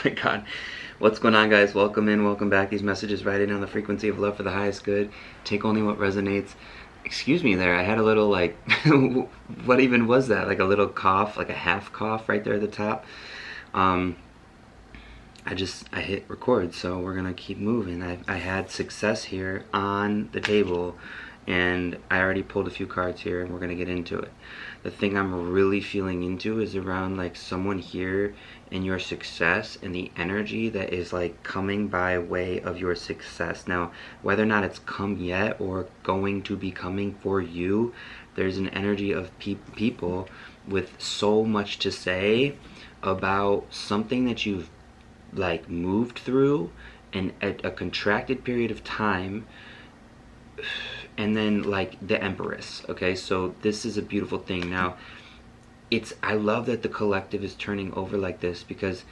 my god. What's going on, guys? Welcome in, welcome back. These messages riding on the frequency of love for the highest good. Take only what resonates. Excuse me there, I had a little like what even was that? Like a little cough, like a half cough right there at the top. I hit record, so we're gonna keep moving. I had success here on the table, and I already pulled a few cards here, and we're gonna get into it. The thing I'm really feeling into is around like someone here and your success and the energy that is like coming by way of your success. Now, whether or not it's come yet or going to be coming for you, there's an energy of people with so much to say about something that you've like moved through and at a contracted period of time. And then like the Empress. Okay, so this is a beautiful thing. Now I love that the collective is turning over like this, because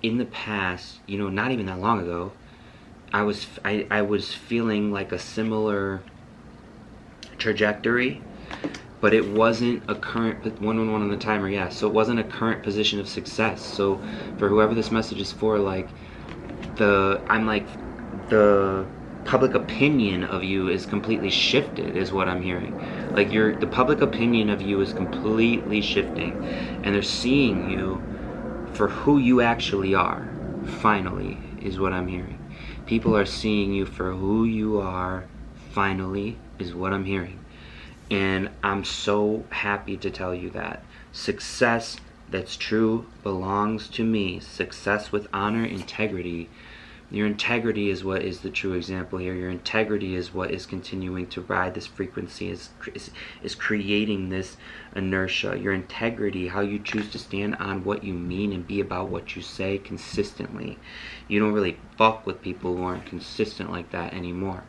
in the past, you know, not even that long ago, I was feeling like a similar trajectory, but it wasn't a current 111 on the timer. Yeah, so it wasn't a current position of success. So for whoever this message is for, like the public opinion of you is completely shifted, is what I'm hearing. Like the public opinion of you is completely shifting, and they're seeing you for who you actually are, finally, is what I'm hearing. People are seeing you for who you are, finally, is what I'm hearing. And I'm so happy to tell you that success that's true belongs to me. Success with honor, integrity. Your integrity is what is the true example here. Your integrity is what is continuing to ride this frequency, is creating this inertia. Your integrity, how you choose to stand on what you mean and be about what you say consistently. You don't really fuck with people who aren't consistent like that anymore,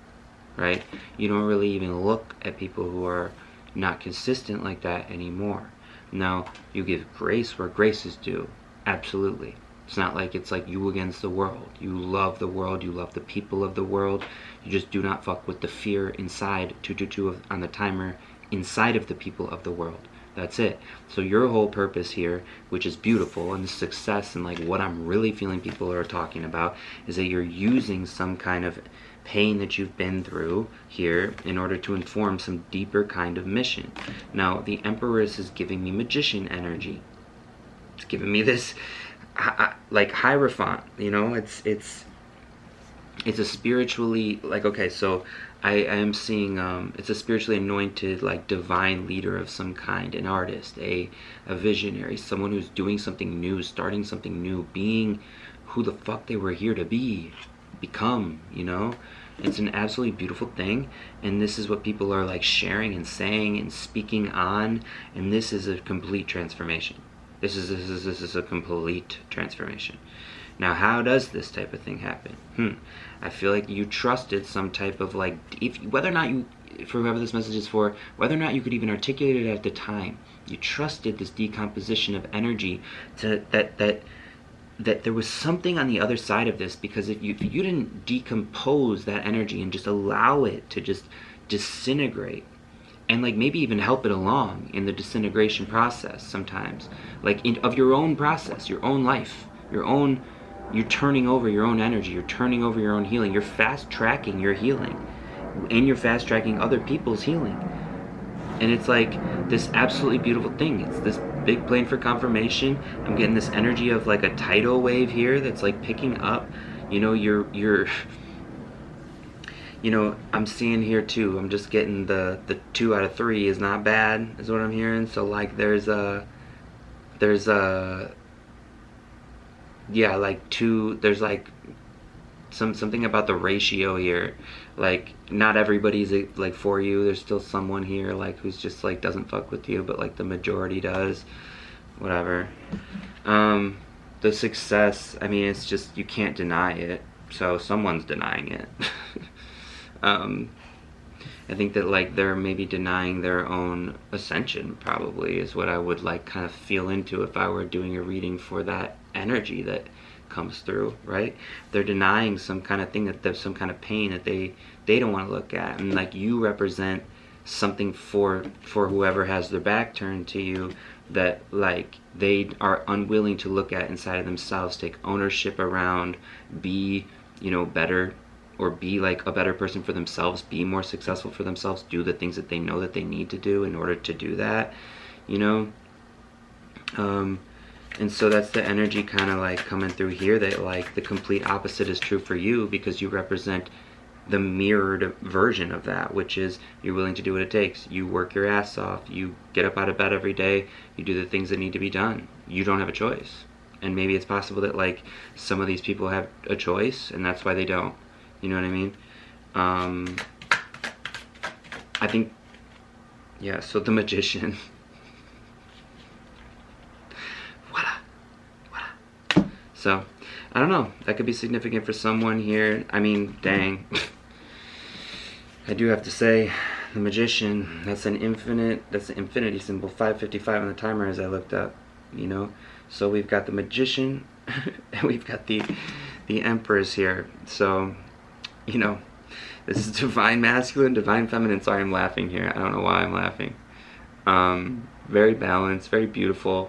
right? You don't really even look at people who are not consistent like that anymore. Now, you give grace where grace is due, absolutely. It's not like it's like you against the world. You love the world. You love the people of the world. You just do not fuck with the fear inside, 222 on the timer, inside of the people of the world. That's it. So your whole purpose here, which is beautiful, and the success and like what I'm really feeling people are talking about, is that you're using some kind of pain that you've been through here in order to inform some deeper kind of mission. Now, the Empress is giving me magician energy. It's giving me this like hierophant, you know. It's a spiritually, like, okay, so I am seeing it's a spiritually anointed, like, divine leader of some kind, an artist, a visionary, someone who's doing something new, starting something new, being who the fuck they were here to become, you know. It's an absolutely beautiful thing, and this is what people are like sharing and saying and speaking on, and this is a complete transformation. This is a complete transformation. Now, how does this type of thing happen? I feel like you trusted some type of like, whether or not you, for whoever this message is for, whether or not you could even articulate it at the time, you trusted this decomposition of energy to that there was something on the other side of this, because if you didn't decompose that energy and just allow it to just disintegrate, and like maybe even help it along in the disintegration process sometimes, like of your own process, your own life, you're turning over your own energy, you're turning over your own healing, you're fast tracking your healing, and you're fast tracking other people's healing. And it's like this absolutely beautiful thing. It's this big plane for confirmation. I'm getting this energy of like a tidal wave here that's like picking up, you know, you know, I'm seeing here too, I'm just getting the 2 out of 3 is not bad, is what I'm hearing. So like there's yeah, like there's like something about the ratio here. Like not everybody's like for you. There's still someone here like who's just like doesn't fuck with you, but like the majority does. Whatever. The success, I mean, it's just, you can't deny it. So someone's denying it. I think that like they're maybe denying their own ascension, probably, is what I would like kind of feel into if I were doing a reading for that energy that comes through, right? They're denying some kind of thing, that there's some kind of pain that they don't want to look at, and like you represent something for whoever has their back turned to you that like they are unwilling to look at inside of themselves, take ownership around, be, you know, better, or be like a better person for themselves, be more successful for themselves, do the things that they know that they need to do in order to do that, you know. And so that's the energy kind of like coming through here, that like the complete opposite is true for you, because you represent the mirrored version of that, which is you're willing to do what it takes. You work your ass off. You get up out of bed every day. You do the things that need to be done. You don't have a choice. And maybe it's possible that like some of these people have a choice and that's why they don't. You know what I mean? I think, yeah, so the Magician. So, I don't know. That could be significant for someone here. I mean, dang. I do have to say, the Magician, that's an infinity symbol, 555 on the timer as I looked up, you know? So we've got the Magician, and we've got the Empress here. So, you know, this is divine masculine, divine feminine. Sorry, I'm laughing here. I don't know why I'm laughing. Very balanced, very beautiful.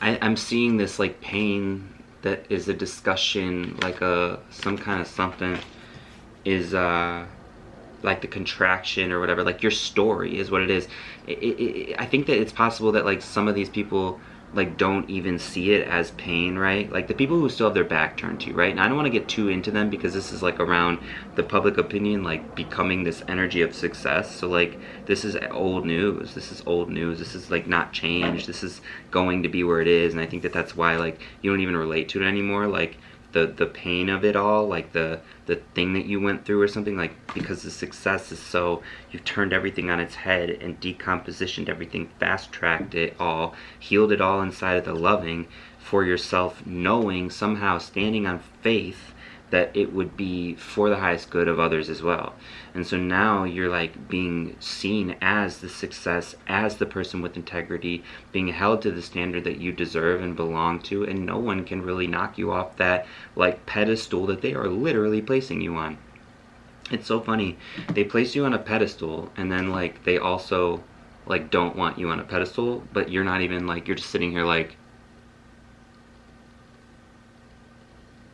I'm seeing this like pain that is a discussion, like some kind of something is like the contraction or whatever, like your story is what it is. I think that it's possible that like some of these people like don't even see it as pain, right? Like the people who still have their back turned to you, right? And I don't want to get too into them because this is like around the public opinion, like becoming this energy of success. So like this is old news. This is old news. This is like not changed. This is going to be where it is. And I think that that's why like you don't even relate to it anymore. Like the pain of it all, like the thing that you went through or something, like because the success is so, you've turned everything on its head and decompositioned everything, fast-tracked it all, healed it all inside of the loving for yourself, knowing somehow, standing on faith that it would be for the highest good of others as well. And so now you're like being seen as the success, as the person with integrity, being held to the standard that you deserve and belong to, and no one can really knock you off that like pedestal that they are literally placing you on. It's so funny. They place you on a pedestal and then like they also like don't want you on a pedestal, but you're not even like, you're just sitting here like,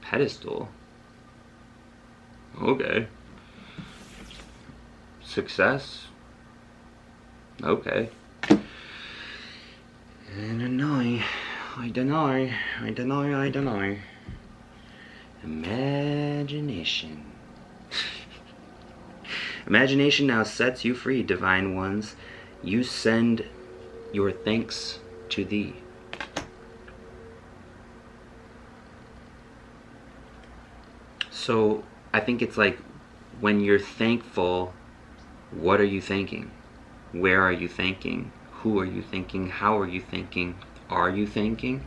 pedestal? Okay. Success? Okay. I don't know. Imagination. Imagination now sets you free, divine ones. You send your thanks to thee. So I think it's like when you're thankful, what are you thanking? Where are you thanking? Who are you thanking? How are you thanking? Are you thanking?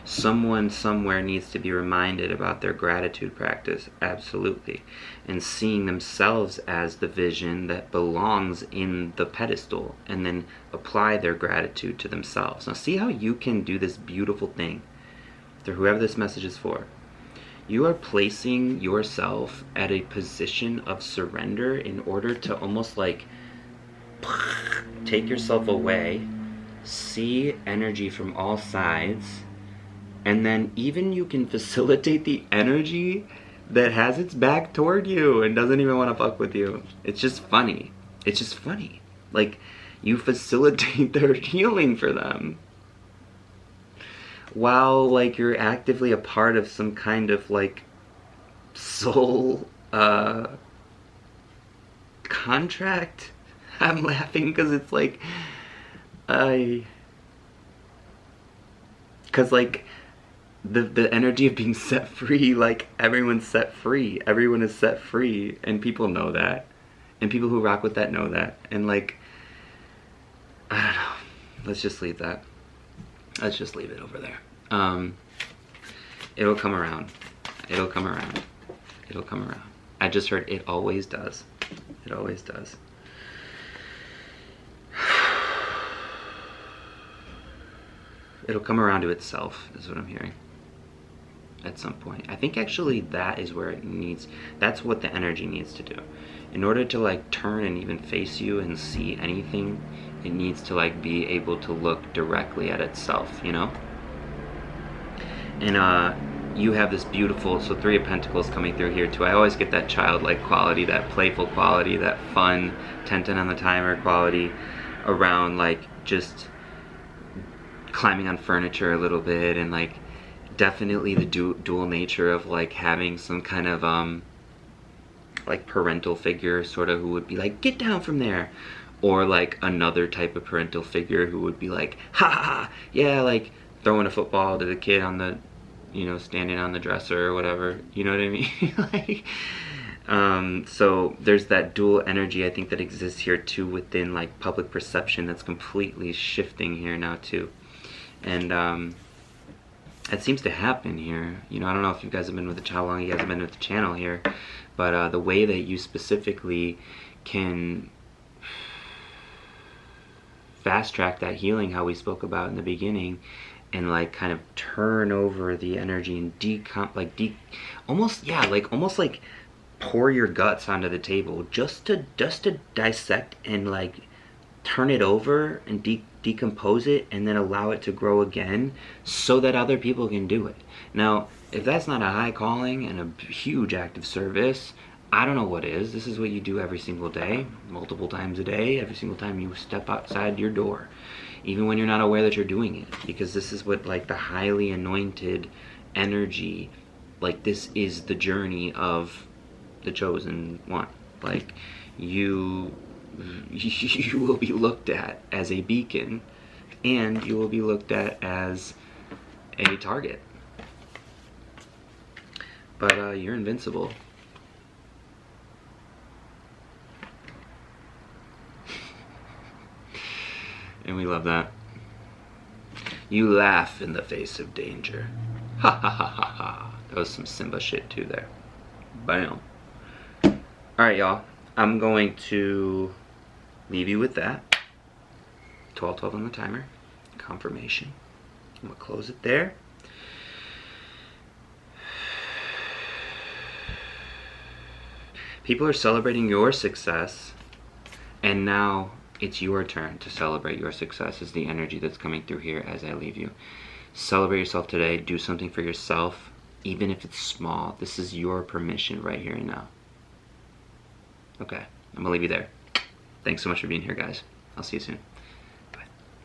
Someone somewhere needs to be reminded about their gratitude practice, absolutely. And seeing themselves as the vision that belongs in the pedestal, and then apply their gratitude to themselves. Now see how you can do this beautiful thing through whoever this message is for. You are placing yourself at a position of surrender in order to almost like take yourself away, see energy from all sides, and then even you can facilitate the energy that has its back toward you and doesn't even want to fuck with you. It's just funny. It's just funny. Like, you facilitate their healing for them, while like you're actively a part of some kind of like soul contract. I'm laughing because it's like because like the energy of being set free, like everyone's set free, everyone is set free, and people know that, and people who rock with that know that, and like I don't know, let's just leave that. Let's just leave it over there. It'll come around. It'll come around. It'll come around. I just heard it always does. It always does. It'll come around to itself, is what I'm hearing. at some point. I think actually that is where it needs, that's what the energy needs to do. In order to like turn and even face you and see anything, it needs to like be able to look directly at itself, you know? And you have this beautiful, so Three of Pentacles coming through here too. I always get that childlike quality, that playful quality, that fun 10-10 on the timer quality around like just climbing on furniture a little bit, and like definitely the dual nature of like having some kind of like parental figure sort of who would be like, get down from there, or like another type of parental figure who would be like, ha ha ha, yeah, like throwing a football to the kid on the, you know, standing on the dresser or whatever, you know what I mean? Like, so there's that dual energy I think that exists here too within like public perception that's completely shifting here now too. And it seems to happen here. You know, I don't know if you guys have been with how long you guys have been with the channel here, but the way that you specifically can fast track that healing, how we spoke about in the beginning, and like kind of turn over the energy and almost like pour your guts onto the table just to dissect and like turn it over and decompose it, and then allow it to grow again so that other people can do it. Now, if that's not a high calling and a huge act of service, I don't know what is. This is what you do every single day, multiple times a day, every single time you step outside your door, even when you're not aware that you're doing it, because this is what like the highly anointed energy, like this is the journey of the chosen one. Like you will be looked at as a beacon, and you will be looked at as a target. But you're invincible. And we love that. You laugh in the face of danger. Ha ha ha ha ha. That was some Simba shit too there. Bam. Alright, y'all. I'm going to leave you with that. 12:12 on the timer. Confirmation. I'm going to close it there. People are celebrating your success, and now it's your turn to celebrate your success, is the energy that's coming through here as I leave you. Celebrate yourself today. Do something for yourself, even if it's small. This is your permission right here and now. Okay, I'm gonna leave you there. Thanks so much for being here, guys. I'll see you soon.